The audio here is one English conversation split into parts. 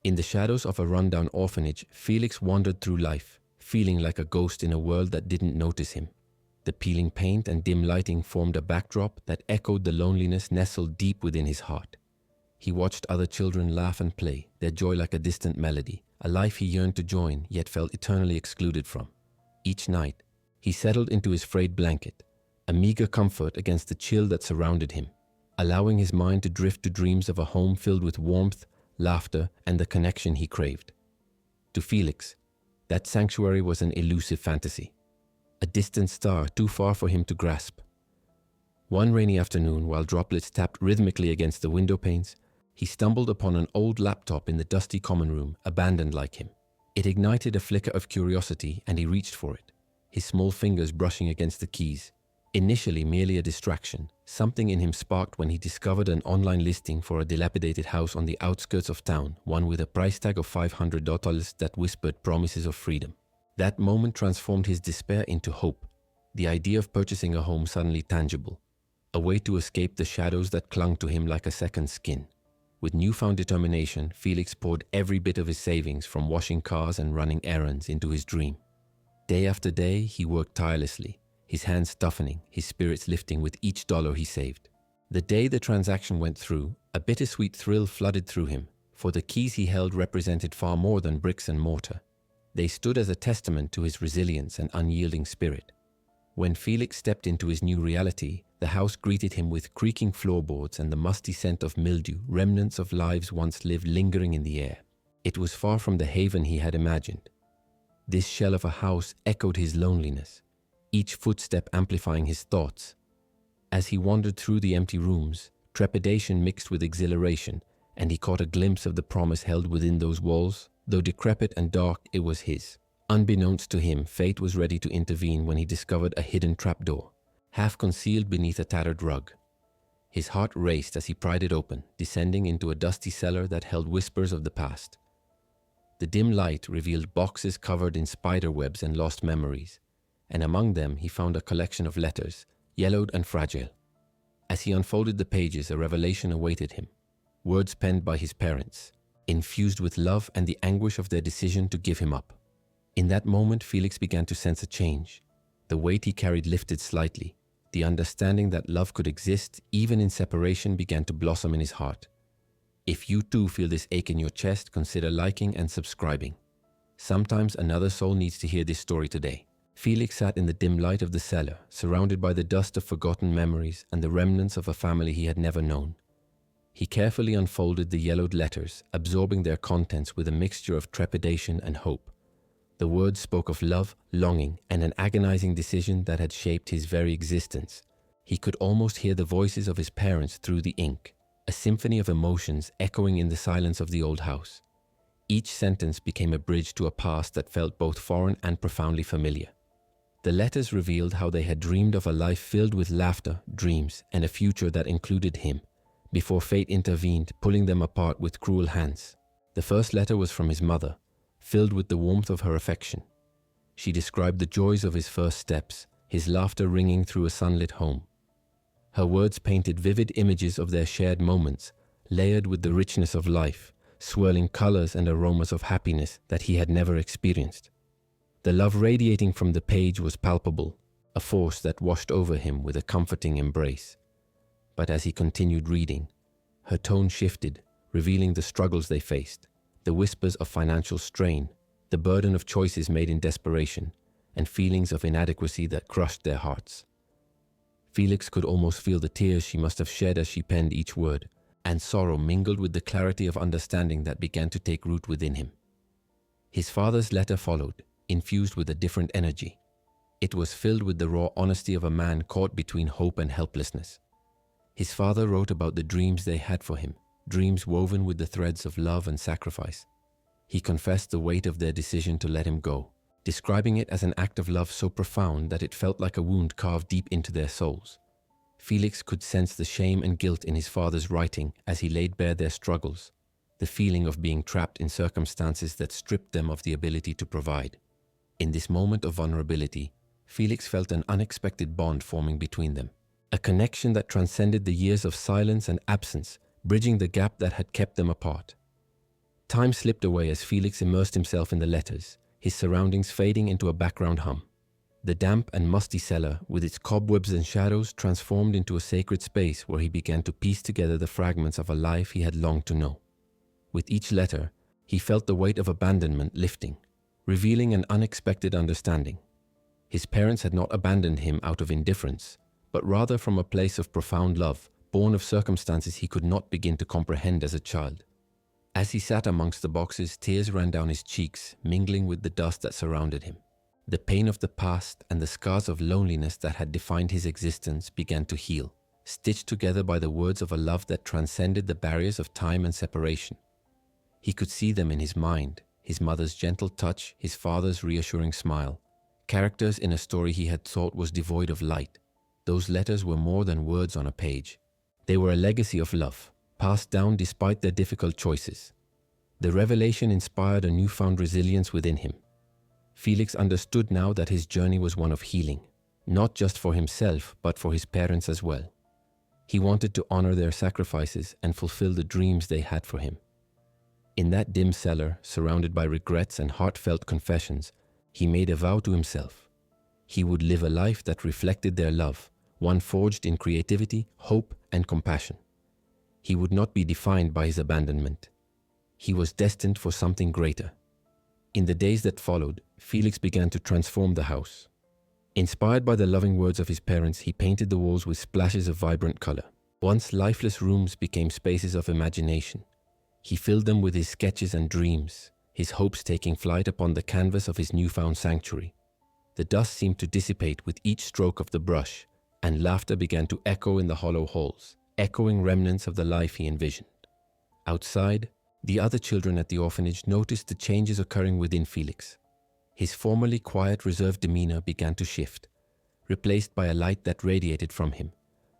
In the shadows of a rundown orphanage, Felix wandered through life, feeling like a ghost in a world that didn't notice him. The peeling paint and dim lighting formed a backdrop that echoed the loneliness nestled deep within his heart. He watched other children laugh and play, their joy like a distant melody, a life he yearned to join yet felt eternally excluded from. Each night, he settled into his frayed blanket, a meager comfort against the chill that surrounded him, allowing his mind to drift to dreams of a home filled with warmth, laughter, and the connection he craved. To Felix, that sanctuary was an elusive fantasy, a distant star too far for him to grasp. One rainy afternoon, while droplets tapped rhythmically against the window panes, he stumbled upon an old laptop in the dusty common room, abandoned like him. It ignited a flicker of curiosity, and he reached for it, his small fingers brushing against the keys. Initially merely a distraction, something in him sparked when he discovered an online listing for a dilapidated house on the outskirts of town, one with a price tag of $500 that whispered promises of freedom. That moment transformed his despair into hope, the idea of purchasing a home suddenly tangible, a way to escape the shadows that clung to him like a second skin. With newfound determination, Felix poured every bit of his savings from washing cars and running errands into his dream. Day after day, he worked tirelessly, his hands toughening, his spirits lifting with each dollar he saved. The day the transaction went through, a bittersweet thrill flooded through him, for the keys he held represented far more than bricks and mortar. They stood as a testament to his resilience and unyielding spirit. When Felix stepped into his new reality, the house greeted him with creaking floorboards and the musty scent of mildew, remnants of lives once lived lingering in the air. It was far from the haven he had imagined. This shell of a house echoed his loneliness, each footstep amplifying his thoughts. As he wandered through the empty rooms, trepidation mixed with exhilaration, and he caught a glimpse of the promise held within those walls. Though decrepit and dark, it was his. Unbeknownst to him, fate was ready to intervene when he discovered a hidden trapdoor, half concealed beneath a tattered rug. His heart raced as he pried it open, descending into a dusty cellar that held whispers of the past. The dim light revealed boxes covered in spider webs and lost memories, and among them he found a collection of letters, yellowed and fragile. As he unfolded the pages, a revelation awaited him. Words penned by his parents, infused with love and the anguish of their decision to give him up. In that moment, Felix began to sense a change. The weight he carried lifted slightly. The understanding that love could exist even in separation began to blossom in his heart. If you too feel this ache in your chest, consider liking and subscribing. Sometimes another soul needs to hear this story today. Felix sat in the dim light of the cellar, surrounded by the dust of forgotten memories and the remnants of a family he had never known. He carefully unfolded the yellowed letters, absorbing their contents with a mixture of trepidation and hope. The words spoke of love, longing, and an agonizing decision that had shaped his very existence. He could almost hear the voices of his parents through the ink, a symphony of emotions echoing in the silence of the old house. Each sentence became a bridge to a past that felt both foreign and profoundly familiar. The letters revealed how they had dreamed of a life filled with laughter, dreams, and a future that included him, before fate intervened, pulling them apart with cruel hands. The first letter was from his mother, filled with the warmth of her affection. She described the joys of his first steps, his laughter ringing through a sunlit home. Her words painted vivid images of their shared moments, layered with the richness of life, swirling colors and aromas of happiness that he had never experienced. The love radiating from the page was palpable, a force that washed over him with a comforting embrace. But as he continued reading, her tone shifted, revealing the struggles they faced, the whispers of financial strain, the burden of choices made in desperation, and feelings of inadequacy that crushed their hearts. Felix could almost feel the tears she must have shed as she penned each word, and sorrow mingled with the clarity of understanding that began to take root within him. His father's letter followed, infused with a different energy. It was filled with the raw honesty of a man caught between hope and helplessness. His father wrote about the dreams they had for him, dreams woven with the threads of love and sacrifice. He confessed the weight of their decision to let him go, describing it as an act of love so profound that it felt like a wound carved deep into their souls. Felix could sense the shame and guilt in his father's writing as he laid bare their struggles, the feeling of being trapped in circumstances that stripped them of the ability to provide. In this moment of vulnerability, Felix felt an unexpected bond forming between them, a connection that transcended the years of silence and absence, bridging the gap that had kept them apart. Time slipped away as Felix immersed himself in the letters, his surroundings fading into a background hum. The damp and musty cellar, with its cobwebs and shadows, transformed into a sacred space where he began to piece together the fragments of a life he had longed to know. With each letter, he felt the weight of abandonment lifting, revealing an unexpected understanding. His parents had not abandoned him out of indifference, but rather from a place of profound love, born of circumstances he could not begin to comprehend as a child. As he sat amongst the boxes, tears ran down his cheeks, mingling with the dust that surrounded him. The pain of the past and the scars of loneliness that had defined his existence began to heal, stitched together by the words of a love that transcended the barriers of time and separation. He could see them in his mind, his mother's gentle touch, his father's reassuring smile, characters in a story he had thought was devoid of light. Those letters were more than words on a page. They were a legacy of love, passed down despite their difficult choices. The revelation inspired a newfound resilience within him. Felix understood now that his journey was one of healing, not just for himself, but for his parents as well. He wanted to honor their sacrifices and fulfill the dreams they had for him. In that dim cellar, surrounded by regrets and heartfelt confessions, he made a vow to himself. He would live a life that reflected their love, one forged in creativity, hope, and compassion. He would not be defined by his abandonment. He was destined for something greater. In the days that followed, Felix began to transform the house. Inspired by the loving words of his parents, he painted the walls with splashes of vibrant color. Once lifeless rooms became spaces of imagination. He filled them with his sketches and dreams, his hopes taking flight upon the canvas of his newfound sanctuary. The dust seemed to dissipate with each stroke of the brush, and laughter began to echo in the hollow halls, echoing remnants of the life he envisioned. Outside, the other children at the orphanage noticed the changes occurring within Felix. His formerly quiet, reserved demeanor began to shift, replaced by a light that radiated from him,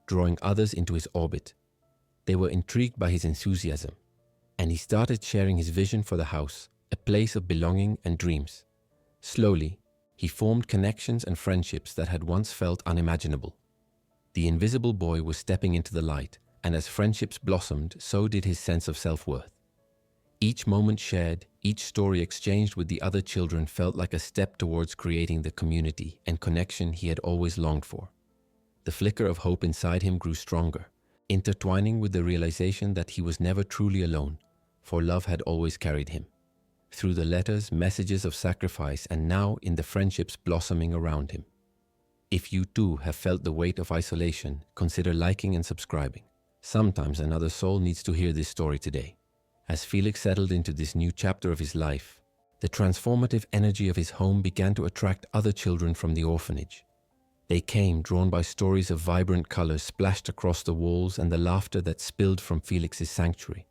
drawing others into his orbit. They were intrigued by his enthusiasm, and he started sharing his vision for the house, a place of belonging and dreams. Slowly, he formed connections and friendships that had once felt unimaginable. The invisible boy was stepping into the light, and as friendships blossomed, so did his sense of self-worth. Each moment shared, each story exchanged with the other children felt like a step towards creating the community and connection he had always longed for. The flicker of hope inside him grew stronger, intertwining with the realization that he was never truly alone, for love had always carried him. Through the letters, messages of sacrifice, and now in the friendships blossoming around him. If you too have felt the weight of isolation, consider liking and subscribing. Sometimes another soul needs to hear this story today. As Felix settled into this new chapter of his life, the transformative energy of his home began to attract other children from the orphanage. They came, drawn by stories of vibrant colors splashed across the walls and the laughter that spilled from Felix's sanctuary.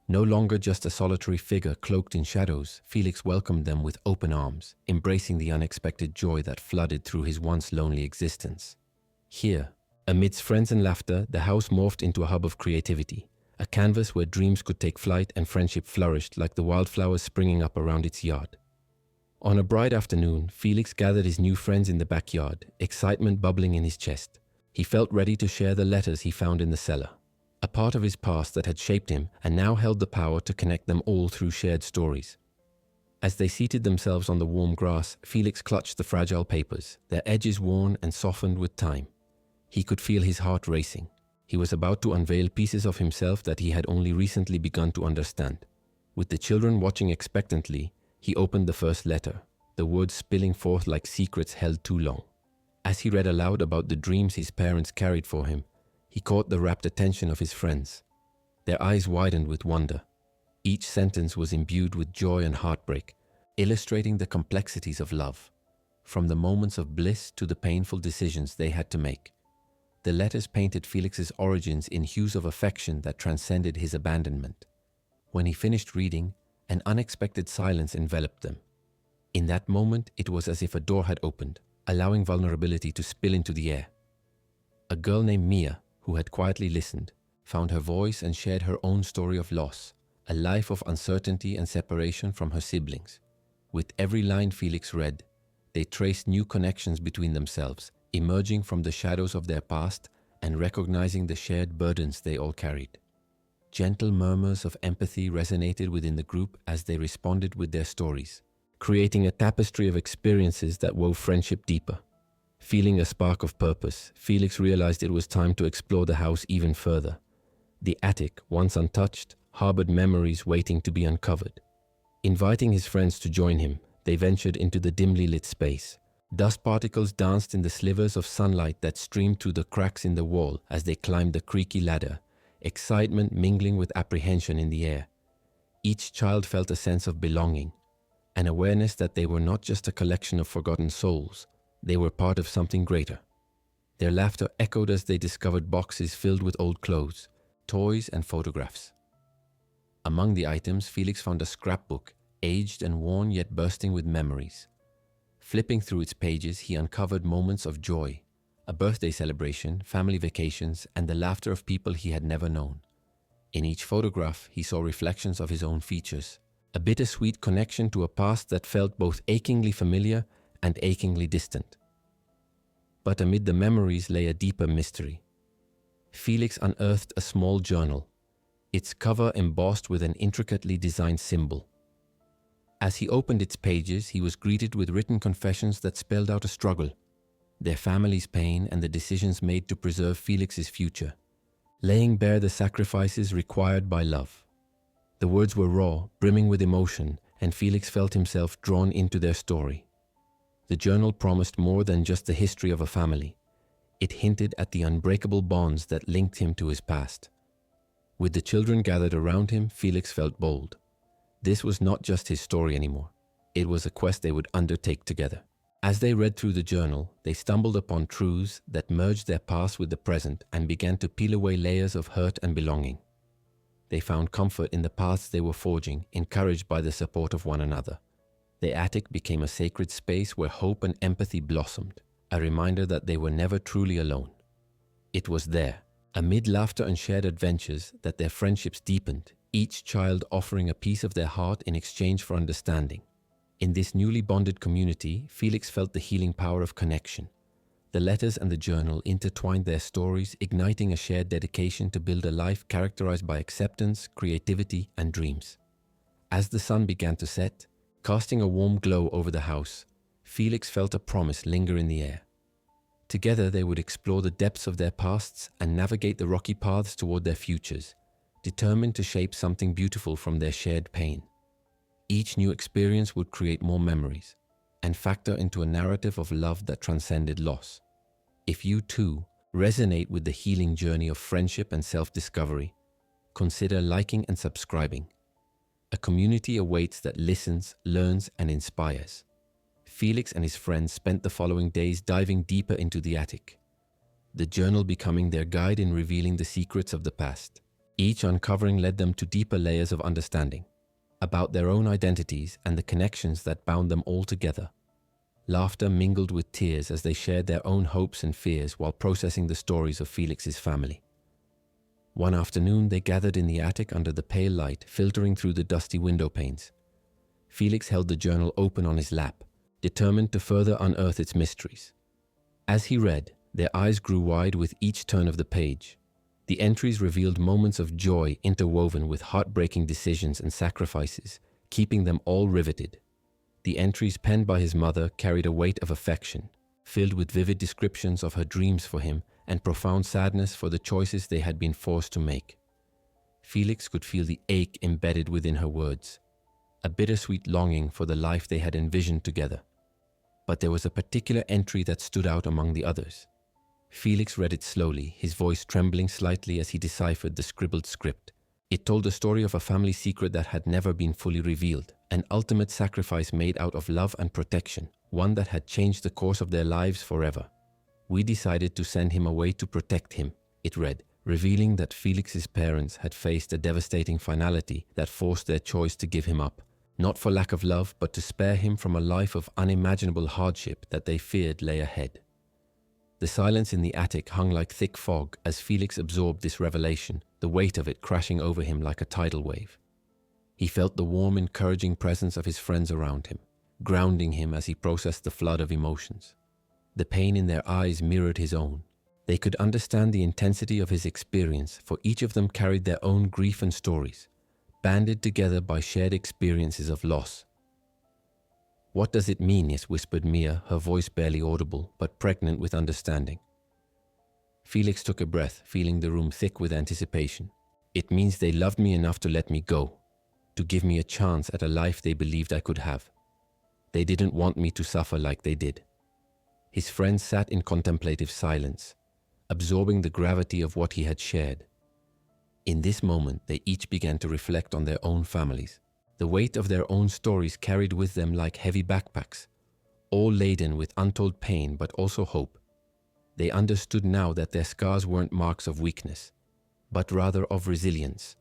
No longer just a solitary figure cloaked in shadows, Felix welcomed them with open arms, embracing the unexpected joy that flooded through his once lonely existence. Here, amidst friends and laughter, the house morphed into a hub of creativity, a canvas where dreams could take flight and friendship flourished like the wildflowers springing up around its yard. On a bright afternoon, Felix gathered his new friends in the backyard, excitement bubbling in his chest. He felt ready to share the letters he found in the cellar, a part of his past that had shaped him and now held the power to connect them all through shared stories. As they seated themselves on the warm grass, Felix clutched the fragile papers, their edges worn and softened with time. He could feel his heart racing. He was about to unveil pieces of himself that he had only recently begun to understand. With the children watching expectantly, he opened the first letter, the words spilling forth like secrets held too long. As he read aloud about the dreams his parents carried for him, he caught the rapt attention of his friends. Their eyes widened with wonder. Each sentence was imbued with joy and heartbreak, illustrating the complexities of love, from the moments of bliss to the painful decisions they had to make. The letters painted Felix's origins in hues of affection that transcended his abandonment. When he finished reading, an unexpected silence enveloped them. In that moment, it was as if a door had opened, allowing vulnerability to spill into the air. A girl named Mia, who had quietly listened, found her voice and shared her own story of loss, a life of uncertainty and separation from her siblings. With every line Felix read, they traced new connections between themselves, emerging from the shadows of their past and recognizing the shared burdens they all carried. Gentle murmurs of empathy resonated within the group as they responded with their stories, creating a tapestry of experiences that wove friendship deeper. Feeling a spark of purpose, Felix realized it was time to explore the house even further. The attic, once untouched, harbored memories waiting to be uncovered. Inviting his friends to join him, they ventured into the dimly lit space. Dust particles danced in the slivers of sunlight that streamed through the cracks in the wall as they climbed the creaky ladder, excitement mingling with apprehension in the air. Each child felt a sense of belonging, an awareness that they were not just a collection of forgotten souls, they were part of something greater. Their laughter echoed as they discovered boxes filled with old clothes, toys, and photographs. Among the items, Felix found a scrapbook, aged and worn yet bursting with memories. Flipping through its pages, he uncovered moments of joy, a birthday celebration, family vacations, and the laughter of people he had never known. In each photograph, he saw reflections of his own features, a bittersweet connection to a past that felt both achingly familiar and achingly distant. But amid the memories lay a deeper mystery. Felix unearthed a small journal, its cover embossed with an intricately designed symbol. As he opened its pages, he was greeted with written confessions that spelled out a struggle, their family's pain and the decisions made to preserve Felix's future, laying bare the sacrifices required by love. The words were raw, brimming with emotion, and Felix felt himself drawn into their story. The journal promised more than just the history of a family. It hinted at the unbreakable bonds that linked him to his past. With the children gathered around him, Felix felt bold. This was not just his story anymore. It was a quest they would undertake together. As they read through the journal, they stumbled upon truths that merged their past with the present and began to peel away layers of hurt and belonging. They found comfort in the paths they were forging, encouraged by the support of one another. The attic became a sacred space where hope and empathy blossomed, a reminder that they were never truly alone. It was there, amid laughter and shared adventures, that their friendships deepened, each child offering a piece of their heart in exchange for understanding. In this newly bonded community, Felix felt the healing power of connection. The letters and the journal intertwined their stories, igniting a shared dedication to build a life characterized by acceptance, creativity, and dreams. As the sun began to set, casting a warm glow over the house, Felix felt a promise linger in the air. Together they would explore the depths of their pasts and navigate the rocky paths toward their futures, determined to shape something beautiful from their shared pain. Each new experience would create more memories and factor into a narrative of love that transcended loss. If you too resonate with the healing journey of friendship and self-discovery, consider liking and subscribing. A community awaits that listens, learns, and inspires. Felix and his friends spent the following days diving deeper into the attic, the journal becoming their guide in revealing the secrets of the past. Each uncovering led them to deeper layers of understanding about their own identities and the connections that bound them all together. Laughter mingled with tears as they shared their own hopes and fears while processing the stories of Felix's family. One afternoon, they gathered in the attic under the pale light filtering through the dusty window panes. Felix held the journal open on his lap, determined to further unearth its mysteries. As he read, their eyes grew wide with each turn of the page. The entries revealed moments of joy interwoven with heartbreaking decisions and sacrifices, keeping them all riveted. The entries penned by his mother carried a weight of affection, filled with vivid descriptions of her dreams for him and profound sadness for the choices they had been forced to make. Felix could feel the ache embedded within her words, a bittersweet longing for the life they had envisioned together. But there was a particular entry that stood out among the others. Felix read it slowly, his voice trembling slightly as he deciphered the scribbled script. It told the story of a family secret that had never been fully revealed, an ultimate sacrifice made out of love and protection, one that had changed the course of their lives forever. "We decided to send him away to protect him," it read, revealing that Felix's parents had faced a devastating finality that forced their choice to give him up, not for lack of love, but to spare him from a life of unimaginable hardship that they feared lay ahead. The silence in the attic hung like thick fog as Felix absorbed this revelation, the weight of it crashing over him like a tidal wave. He felt the warm, encouraging presence of his friends around him, grounding him as he processed the flood of emotions. The pain in their eyes mirrored his own, They could understand the intensity of his experience, for each of them carried their own grief and stories, banded together by shared experiences of loss. "What does it mean?" Yes, whispered Mia, her voice barely audible, but pregnant with understanding. Felix took a breath, feeling the room thick with anticipation. "It means they loved me enough to let me go, to give me a chance at a life they believed I could have. They didn't want me to suffer like they did." His friends sat in contemplative silence, absorbing the gravity of what he had shared. In this moment, they each began to reflect on their own families. The weight of their own stories carried with them like heavy backpacks, all laden with untold pain but also hope. They understood now that their scars weren't marks of weakness, but rather of resilience.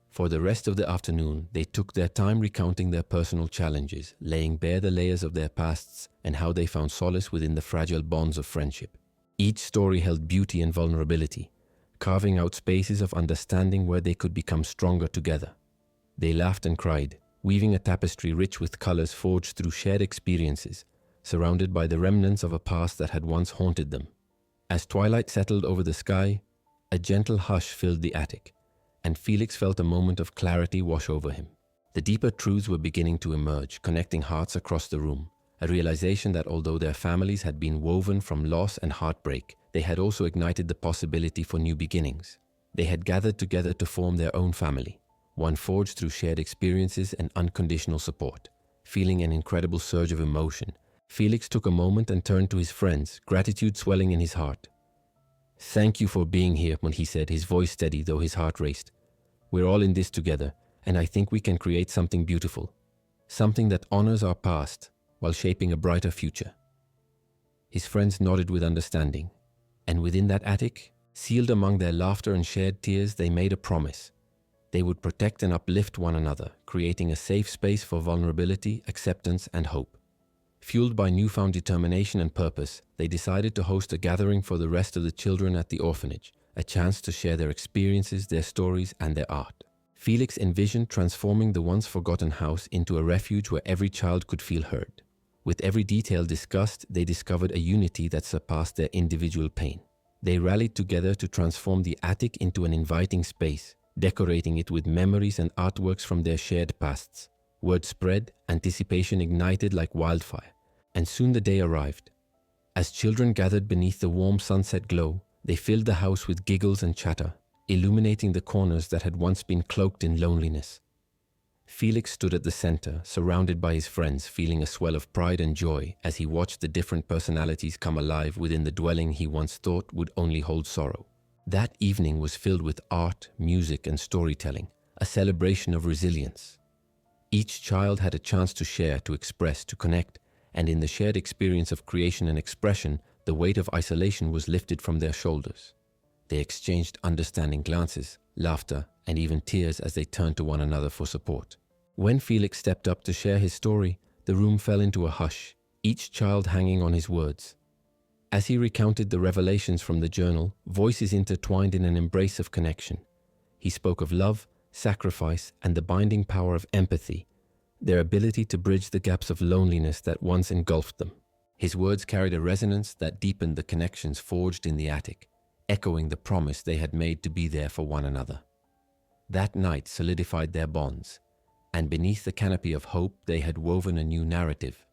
For the rest of the afternoon, they took their time recounting their personal challenges, laying bare the layers of their pasts and how they found solace within the fragile bonds of friendship. Each story held beauty and vulnerability, carving out spaces of understanding where they could become stronger together. They laughed and cried, weaving a tapestry rich with colors forged through shared experiences, surrounded by the remnants of a past that had once haunted them. As twilight settled over the sky, a gentle hush filled the attic, and Felix felt a moment of clarity wash over him. The deeper truths were beginning to emerge, connecting hearts across the room, a realization that although their families had been woven from loss and heartbreak, they had also ignited the possibility for new beginnings. They had gathered together to form their own family, one forged through shared experiences and unconditional support. Feeling an incredible surge of emotion, Felix took a moment and turned to his friends, gratitude swelling in his heart. "Thank you for being here," when he said, his voice steady though his heart raced. "We're all in this together, and I think we can create something beautiful, something that honors our past while shaping a brighter future." His friends nodded with understanding, and within that attic, sealed among their laughter and shared tears, they made a promise. They would protect and uplift one another, creating a safe space for vulnerability, acceptance, and hope. Fueled by newfound determination and purpose, they decided to host a gathering for the rest of the children at the orphanage, a chance to share their experiences, their stories, and their art. Felix envisioned transforming the once forgotten house into a refuge where every child could feel heard. With every detail discussed, they discovered a unity that surpassed their individual pain. They rallied together to transform the attic into an inviting space, decorating it with memories and artworks from their shared pasts. Word spread, anticipation ignited like wildfire, and soon the day arrived. As children gathered beneath the warm sunset glow, they filled the house with giggles and chatter, illuminating the corners that had once been cloaked in loneliness. Felix stood at the center, surrounded by his friends, feeling a swell of pride and joy as he watched the different personalities come alive within the dwelling he once thought would only hold sorrow. That evening was filled with art, music, and storytelling, a celebration of resilience. Each child had a chance to share, to express, to connect, and in the shared experience of creation and expression, the weight of isolation was lifted from their shoulders. They exchanged understanding glances, laughter, and even tears as they turned to one another for support. When Felix stepped up to share his story, the room fell into a hush, each child hanging on his words. As he recounted the revelations from the journal, voices intertwined in an embrace of connection. He spoke of love, sacrifice, and the binding power of empathy, their ability to bridge the gaps of loneliness that once engulfed them. His words carried a resonance that deepened the connections forged in the attic, echoing the promise they had made to be there for one another. That night solidified their bonds, and beneath the canopy of hope they had woven a new narrative,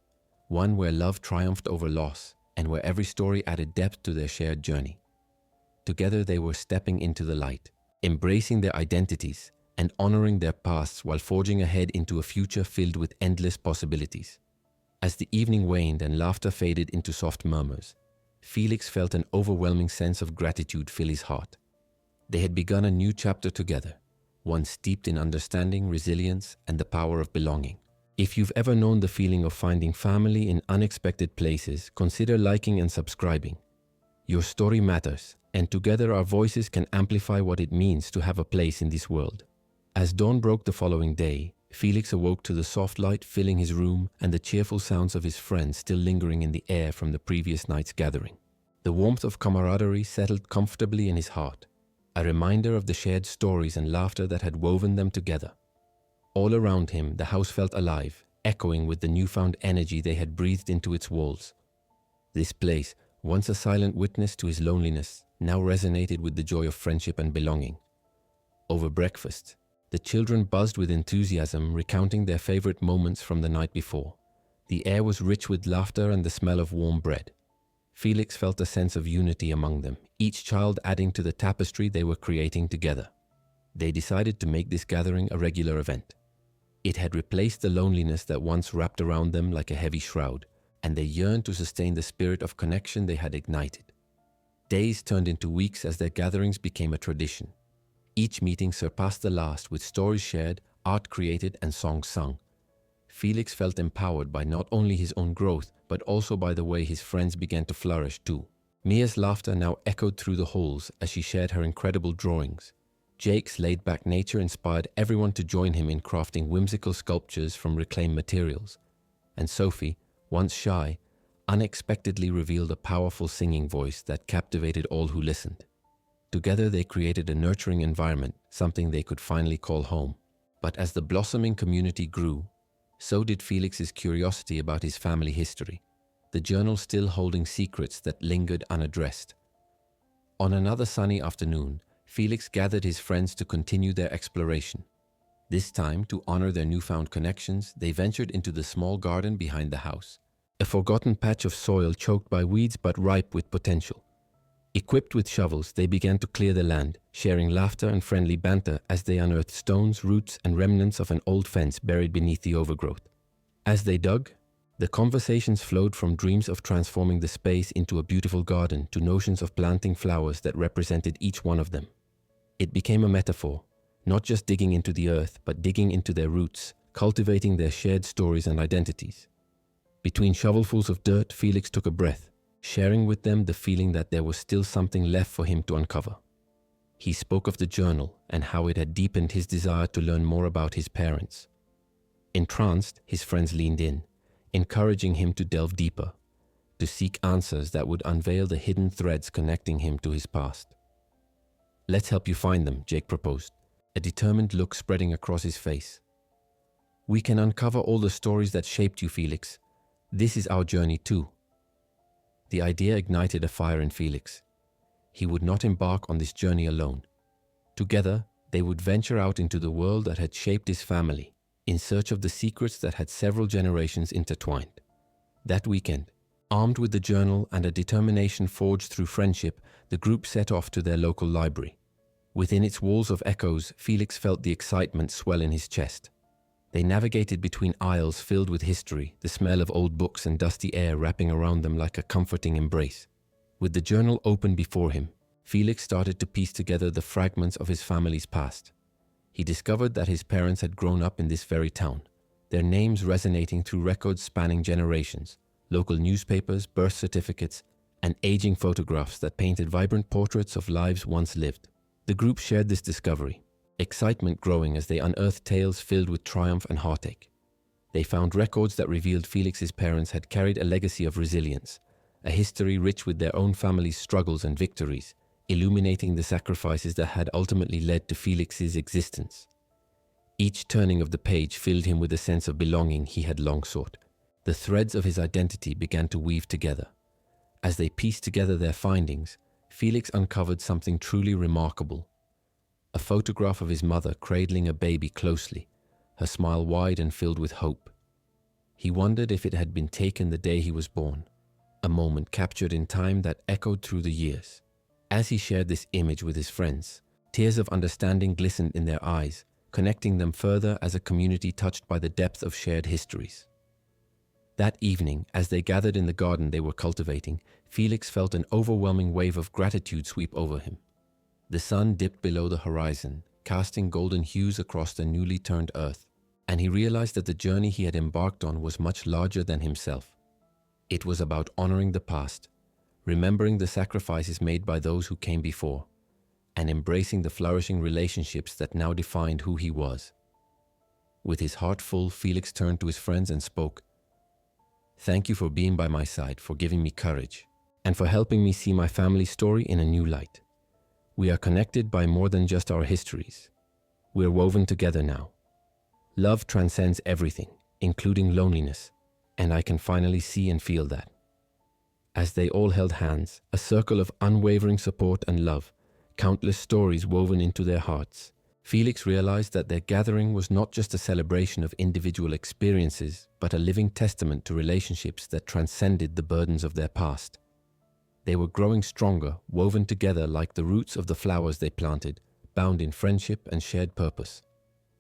one where love triumphed over loss, and where every story added depth to their shared journey. Together they were stepping into the light, embracing their identities, and honoring their pasts while forging ahead into a future filled with endless possibilities. As the evening waned and laughter faded into soft murmurs, Felix felt an overwhelming sense of gratitude fill his heart. They had begun a new chapter together, one steeped in understanding, resilience, and the power of belonging. If you've ever known the feeling of finding family in unexpected places, consider liking and subscribing. Your story matters, and together our voices can amplify what it means to have a place in this world. As dawn broke the following day, Felix awoke to the soft light filling his room and the cheerful sounds of his friends still lingering in the air from the previous night's gathering. The warmth of camaraderie settled comfortably in his heart, a reminder of the shared stories and laughter that had woven them together. All around him, the house felt alive, echoing with the newfound energy they had breathed into its walls. This place, once a silent witness to his loneliness, now resonated with the joy of friendship and belonging. Over breakfast, the children buzzed with enthusiasm, recounting their favorite moments from the night before. The air was rich with laughter and the smell of warm bread. Felix felt a sense of unity among them, each child adding to the tapestry they were creating together. They decided to make this gathering a regular event. It had replaced the loneliness that once wrapped around them like a heavy shroud, and they yearned to sustain the spirit of connection they had ignited. Days turned into weeks as their gatherings became a tradition. Each meeting surpassed the last with stories shared, art created, and songs sung. Felix felt empowered by not only his own growth, but also by the way his friends began to flourish too. Mia's laughter now echoed through the halls as she shared her incredible drawings. Jake's laid-back nature inspired everyone to join him in crafting whimsical sculptures from reclaimed materials. And Sophie, once shy, unexpectedly revealed a powerful singing voice that captivated all who listened. Together they created a nurturing environment, something they could finally call home. But as the blossoming community grew, so did Felix's curiosity about his family history, the journal still holding secrets that lingered unaddressed. On another sunny afternoon, Felix gathered his friends to continue their exploration. This time, to honor their newfound connections, they ventured into the small garden behind the house, a forgotten patch of soil choked by weeds but ripe with potential. Equipped with shovels, they began to clear the land, sharing laughter and friendly banter as they unearthed stones, roots, and remnants of an old fence buried beneath the overgrowth. As they dug, the conversations flowed from dreams of transforming the space into a beautiful garden to notions of planting flowers that represented each one of them. It became a metaphor, not just digging into the earth, but digging into their roots, cultivating their shared stories and identities. Between shovelfuls of dirt, Felix took a breath, sharing with them the feeling that there was still something left for him to uncover. He spoke of the journal and how it had deepened his desire to learn more about his parents. Entranced, his friends leaned in, encouraging him to delve deeper, to seek answers that would unveil the hidden threads connecting him to his past. "Let's help you find them," Jake proposed, a determined look spreading across his face. "We can uncover all the stories that shaped you, Felix. This is our journey too." The idea ignited a fire in Felix. He would not embark on this journey alone. Together, they would venture out into the world that had shaped his family, in search of the secrets that had several generations intertwined. That weekend, armed with the journal and a determination forged through friendship, the group set off to their local library. Within its walls of echoes, Felix felt the excitement swell in his chest. They navigated between aisles filled with history, the smell of old books and dusty air wrapping around them like a comforting embrace. With the journal open before him, Felix started to piece together the fragments of his family's past. He discovered that his parents had grown up in this very town, their names resonating through records spanning generations, local newspapers, birth certificates, and aging photographs that painted vibrant portraits of lives once lived. The group shared this discovery, excitement growing as they unearthed tales filled with triumph and heartache. They found records that revealed Felix's parents had carried a legacy of resilience, a history rich with their own family's struggles and victories, illuminating the sacrifices that had ultimately led to Felix's existence. Each turning of the page filled him with a sense of belonging he had long sought. The threads of his identity began to weave together. As they pieced together their findings, Felix uncovered something truly remarkable. A photograph of his mother cradling a baby closely, her smile wide and filled with hope. He wondered if it had been taken the day he was born, a moment captured in time that echoed through the years. As he shared this image with his friends, tears of understanding glistened in their eyes, connecting them further as a community touched by the depth of shared histories. That evening, as they gathered in the garden they were cultivating, Felix felt an overwhelming wave of gratitude sweep over him. The sun dipped below the horizon, casting golden hues across the newly turned earth, and he realized that the journey he had embarked on was much larger than himself. It was about honoring the past, remembering the sacrifices made by those who came before, and embracing the flourishing relationships that now defined who he was. With his heart full, Felix turned to his friends and spoke, "Thank you for being by my side, for giving me courage, and for helping me see my family's story in a new light. We are connected by more than just our histories. We are woven together now. Love transcends everything, including loneliness, and I can finally see and feel that." As they all held hands, a circle of unwavering support and love, countless stories woven into their hearts, Felix realized that their gathering was not just a celebration of individual experiences, but a living testament to relationships that transcended the burdens of their past. They were growing stronger, woven together like the roots of the flowers they planted, bound in friendship and shared purpose.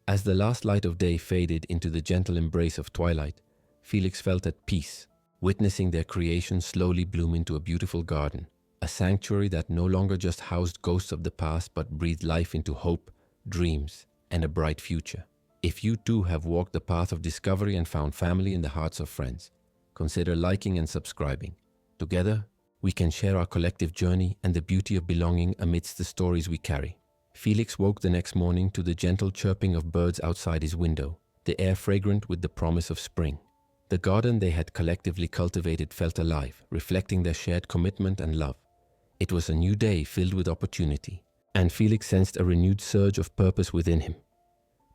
As the last light of day faded into the gentle embrace of twilight, Felix felt at peace, witnessing their creation slowly bloom into a beautiful garden, a sanctuary that no longer just housed ghosts of the past but breathed life into hope, dreams, and a bright future. If you too have walked the path of discovery and found family in the hearts of friends, consider liking and subscribing. Together, we can share our collective journey and the beauty of belonging amidst the stories we carry. Felix woke the next morning to the gentle chirping of birds outside his window, the air fragrant with the promise of spring. The garden they had collectively cultivated felt alive, reflecting their shared commitment and love. It was a new day filled with opportunity, and Felix sensed a renewed surge of purpose within him.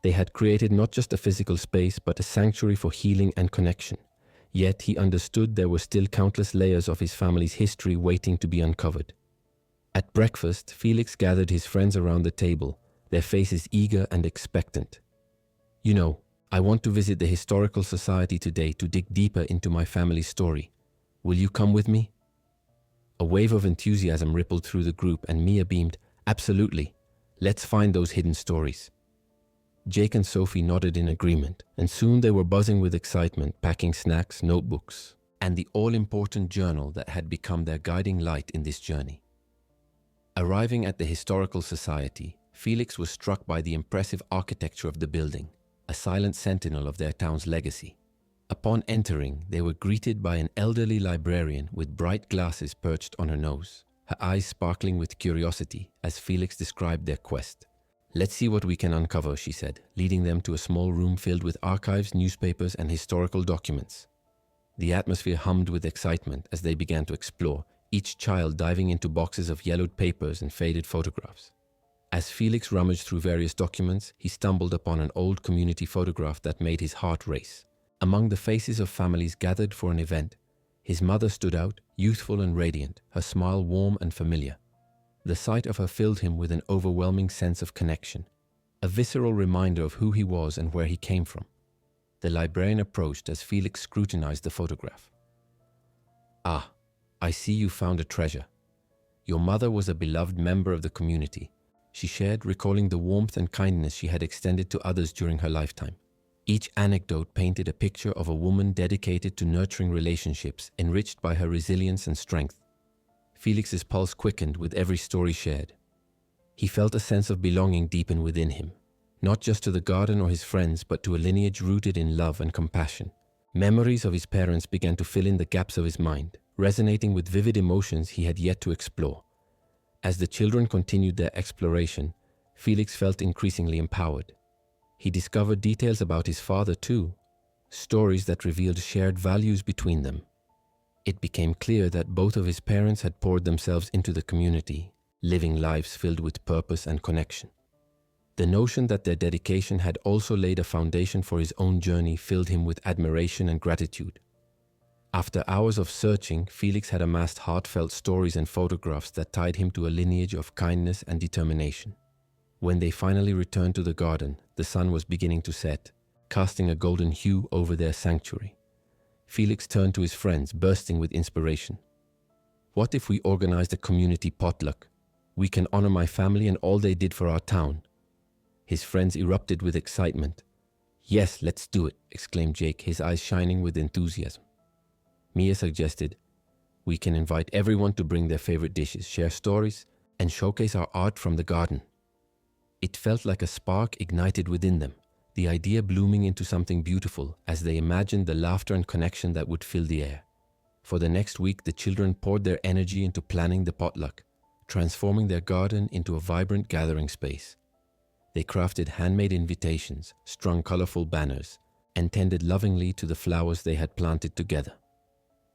They had created not just a physical space, but a sanctuary for healing and connection. Yet he understood there were still countless layers of his family's history waiting to be uncovered. At breakfast, Felix gathered his friends around the table, their faces eager and expectant. "You know, I want to visit the Historical Society today to dig deeper into my family's story. Will you come with me?" A wave of enthusiasm rippled through the group, and Mia beamed, "Absolutely. Let's find those hidden stories." Jake and Sophie nodded in agreement, and soon they were buzzing with excitement, packing snacks, notebooks, and the all-important journal that had become their guiding light in this journey. Arriving at the Historical Society, Felix was struck by the impressive architecture of the building, a silent sentinel of their town's legacy. Upon entering, they were greeted by an elderly librarian with bright glasses perched on her nose, her eyes sparkling with curiosity as Felix described their quest. "Let's see what we can uncover," she said, leading them to a small room filled with archives, newspapers, and historical documents. The atmosphere hummed with excitement as they began to explore, each child diving into boxes of yellowed papers and faded photographs. As Felix rummaged through various documents, he stumbled upon an old community photograph that made his heart race. Among the faces of families gathered for an event, his mother stood out, youthful and radiant, her smile warm and familiar. The sight of her filled him with an overwhelming sense of connection, a visceral reminder of who he was and where he came from. The librarian approached as Felix scrutinized the photograph. "Ah, I see you found a treasure. Your mother was a beloved member of the community," she shared, recalling the warmth and kindness she had extended to others during her lifetime. Each anecdote painted a picture of a woman dedicated to nurturing relationships, enriched by her resilience and strength. Felix's pulse quickened with every story shared. He felt a sense of belonging deepen within him, not just to the garden or his friends, but to a lineage rooted in love and compassion. Memories of his parents began to fill in the gaps of his mind, resonating with vivid emotions he had yet to explore. As the children continued their exploration, Felix felt increasingly empowered. He discovered details about his father too, stories that revealed shared values between them. It became clear that both of his parents had poured themselves into the community, living lives filled with purpose and connection. The notion that their dedication had also laid a foundation for his own journey filled him with admiration and gratitude. After hours of searching, Felix had amassed heartfelt stories and photographs that tied him to a lineage of kindness and determination. When they finally returned to the garden, the sun was beginning to set, casting a golden hue over their sanctuary. Felix turned to his friends, bursting with inspiration. "What if we organized a community potluck? We can honor my family and all they did for our town." His friends erupted with excitement. "Yes, let's do it," exclaimed Jake, his eyes shining with enthusiasm. Mia suggested, "We can invite everyone to bring their favorite dishes, share stories, and showcase our art from the garden." It felt like a spark ignited within them, the idea blooming into something beautiful as they imagined the laughter and connection that would fill the air. For the next week, the children poured their energy into planning the potluck, transforming their garden into a vibrant gathering space. They crafted handmade invitations, strung colorful banners, and tended lovingly to the flowers they had planted together.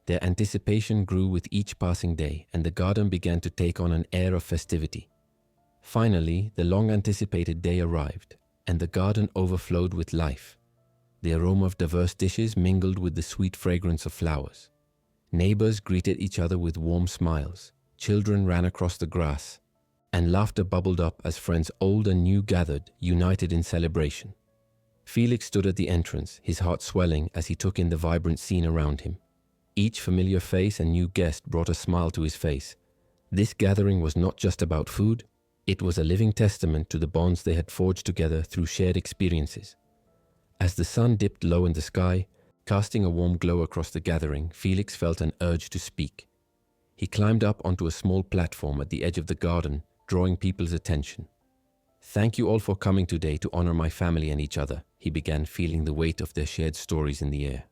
Their anticipation grew with each passing day, and the garden began to take on an air of festivity. Finally, the long-anticipated day arrived, and the garden overflowed with life. The aroma of diverse dishes mingled with the sweet fragrance of flowers. Neighbors greeted each other with warm smiles, children ran across the grass, and laughter bubbled up as friends old and new gathered, united in celebration. Felix stood at the entrance, his heart swelling as he took in the vibrant scene around him. Each familiar face and new guest brought a smile to his face. This gathering was not just about food, it was a living testament to the bonds they had forged together through shared experiences. As the sun dipped low in the sky, casting a warm glow across the gathering, Felix felt an urge to speak. He climbed up onto a small platform at the edge of the garden, drawing people's attention. "Thank you all for coming today to honor my family and each other," he began, feeling the weight of their shared stories in the air.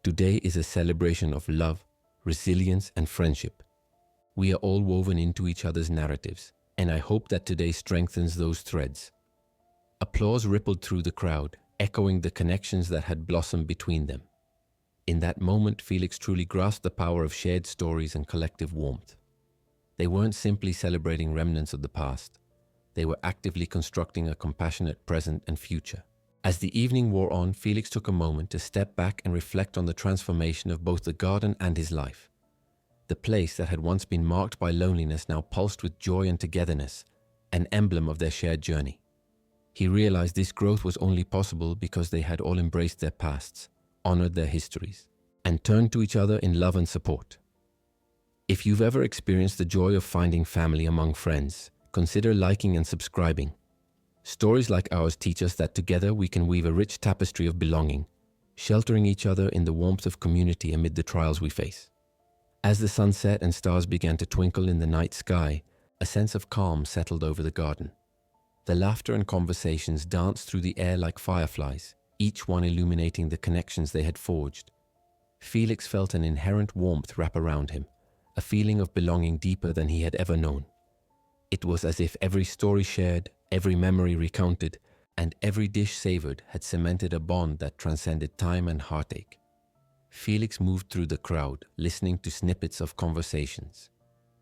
"Today is a celebration of love, resilience, and friendship. We are all woven into each other's narratives, and I hope that today strengthens those threads." Applause rippled through the crowd, echoing the connections that had blossomed between them. In that moment, Felix truly grasped the power of shared stories and collective warmth. They weren't simply celebrating remnants of the past. They were actively constructing a compassionate present and future. As the evening wore on, Felix took a moment to step back and reflect on the transformation of both the garden and his life. The place that had once been marked by loneliness now pulsed with joy and togetherness, an emblem of their shared journey. He realized this growth was only possible because they had all embraced their pasts, honored their histories, and turned to each other in love and support. If you've ever experienced the joy of finding family among friends, consider liking and subscribing. Stories like ours teach us that together we can weave a rich tapestry of belonging, sheltering each other in the warmth of community amid the trials we face. As the sun set and stars began to twinkle in the night sky, a sense of calm settled over the garden. The laughter and conversations danced through the air like fireflies, each one illuminating the connections they had forged. Felix felt an inherent warmth wrap around him, a feeling of belonging deeper than he had ever known. It was as if every story shared, every memory recounted, and every dish savored had cemented a bond that transcended time and heartache. Felix moved through the crowd, listening to snippets of conversations.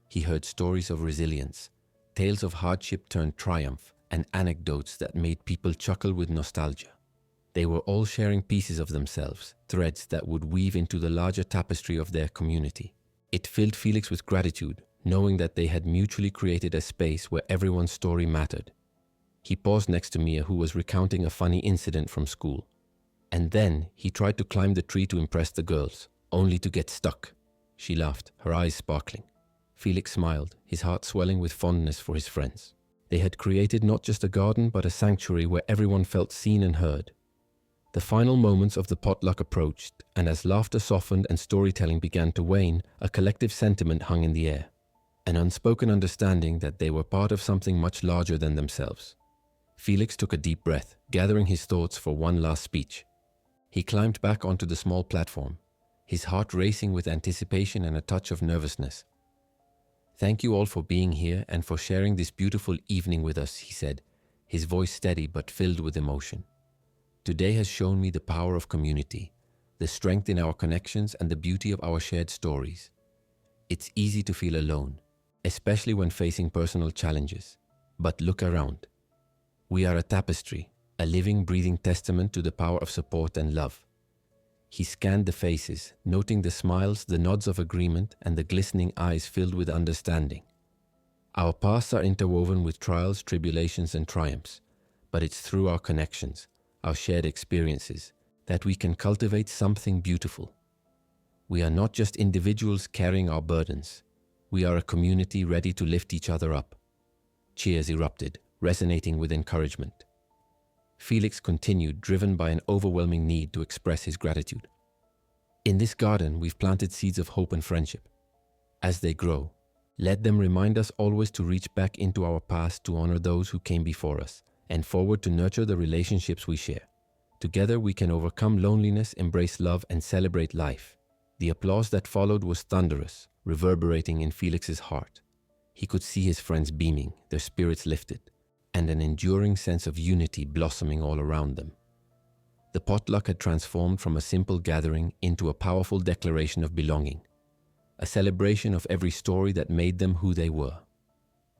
He heard stories of resilience, tales of hardship turned triumph, and anecdotes that made people chuckle with nostalgia. They were all sharing pieces of themselves, threads that would weave into the larger tapestry of their community. It filled Felix with gratitude, knowing that they had mutually created a space where everyone's story mattered. He paused next to Mia, who was recounting a funny incident from school. And then he tried to climb the tree to impress the girls, only to get stuck. She laughed, her eyes sparkling. Felix smiled, his heart swelling with fondness for his friends. They had created not just a garden, but a sanctuary where everyone felt seen and heard. The final moments of the potluck approached, and as laughter softened and storytelling began to wane, a collective sentiment hung in the air. An unspoken understanding that they were part of something much larger than themselves. Felix took a deep breath, gathering his thoughts for one last speech. He climbed back onto the small platform, his heart racing with anticipation and a touch of nervousness. "Thank you all for being here and for sharing this beautiful evening with us," he said, his voice steady but filled with emotion. "Today has shown me the power of community, the strength in our connections and the beauty of our shared stories. It's easy to feel alone, especially when facing personal challenges. But look around. We are a tapestry, a living, breathing testament to the power of support and love." He scanned the faces, noting the smiles, the nods of agreement, and the glistening eyes filled with understanding. Our pasts are interwoven with trials, tribulations, and triumphs, but it's through our connections, our shared experiences, that we can cultivate something beautiful. We are not just individuals carrying our burdens. We are a community ready to lift each other up. Cheers erupted, resonating with encouragement. Felix continued, driven by an overwhelming need to express his gratitude. "In this garden, we've planted seeds of hope and friendship. As they grow, let them remind us always to reach back into our past to honor those who came before us, and forward to nurture the relationships we share. Together we can overcome loneliness, embrace love, and celebrate life." The applause that followed was thunderous, reverberating in Felix's heart. He could see his friends beaming, their spirits lifted, and an enduring sense of unity blossoming all around them. The potluck had transformed from a simple gathering into a powerful declaration of belonging, a celebration of every story that made them who they were.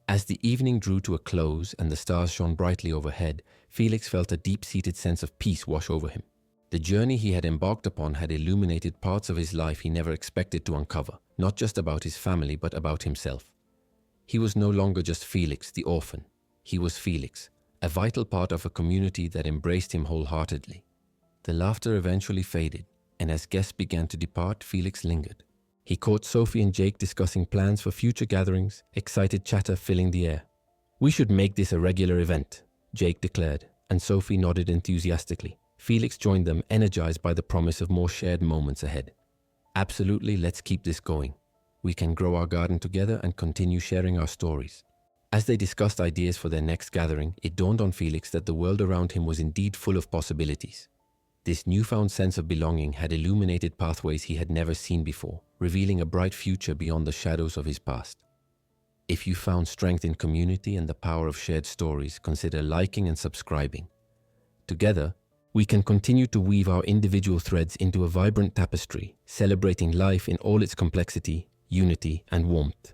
As the evening drew to a close and the stars shone brightly overhead, Felix felt a deep-seated sense of peace wash over him. The journey he had embarked upon had illuminated parts of his life he never expected to uncover, not just about his family but about himself. He was no longer just Felix, the orphan. He was Felix, a vital part of a community that embraced him wholeheartedly. The laughter eventually faded, and as guests began to depart, Felix lingered. He caught Sophie and Jake discussing plans for future gatherings, excited chatter filling the air. "We should make this a regular event," Jake declared, and Sophie nodded enthusiastically. Felix joined them, energized by the promise of more shared moments ahead. "Absolutely, let's keep this going. We can grow our garden together and continue sharing our stories." As they discussed ideas for their next gathering, it dawned on Felix that the world around him was indeed full of possibilities. This newfound sense of belonging had illuminated pathways he had never seen before, revealing a bright future beyond the shadows of his past. If you found strength in community and the power of shared stories, consider liking and subscribing. Together, we can continue to weave our individual threads into a vibrant tapestry, celebrating life in all its complexity, unity, and warmth.